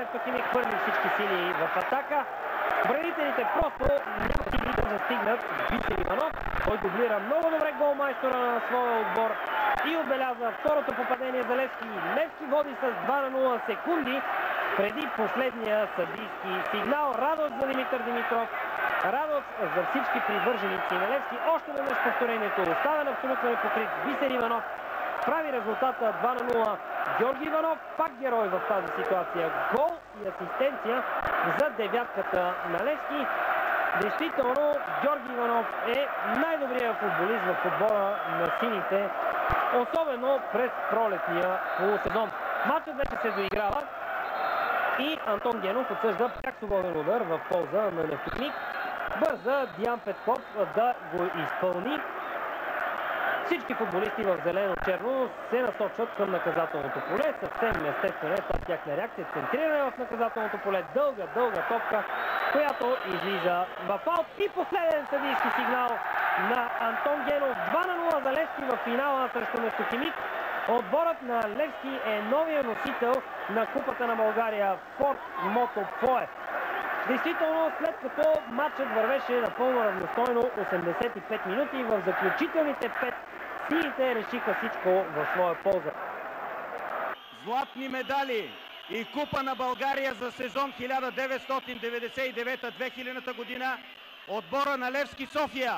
Нефтохимик хвърли всички сили в атака. Бранителите просто няма сили да застигнат Бисер Иванов. Той дублира много добре голмайстора на своя отбор и отбелязва второто попадение за Левски. Левски води с 2:0 секунди преди последния съдийски сигнал. Радост за Димитър Димитров. Радост за всички привърженици на Левски. Още веднъж повторението. Оставен абсолютно непокрит. Бисер Иванов прави резултата 2:0. Георги Иванов, пак герой в тази ситуация. Гол и асистенция за девятката на Левски. Действително, Георги Иванов е най-добрият футболист в отбора на сините, особено през пролетния полусезон. Матчът вече се доиграва и Антон Генов отсъжда пряк свободен удар в полза на Нефтохимик. Бърза Диан Петков да го изпълни. Всички футболисти в зелено-черно се насочват към наказателното поле. Съвсем естествено е тази тяхна реакция. Центриране в наказателното поле. Дълга топка, която излиза в аут. И последен съдийски сигнал на Антон Генов. 2:0 за Левски в финала срещу Нефтохимик. Отборът на Левски е новия носител на Купата на България Форд Мото Пое. Действително, след като матчът вървеше напълно равностойно 85 минути, в заключителните 5 сините решиха всичко в своя полза. Златни медали и Купа на България за сезон 1999-2000 година. Отбора на Левски София.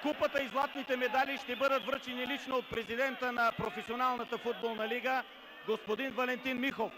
Купата и златните медали ще бъдат връчени лично от президента на Професионалната футболна лига, господин Валентин Михов.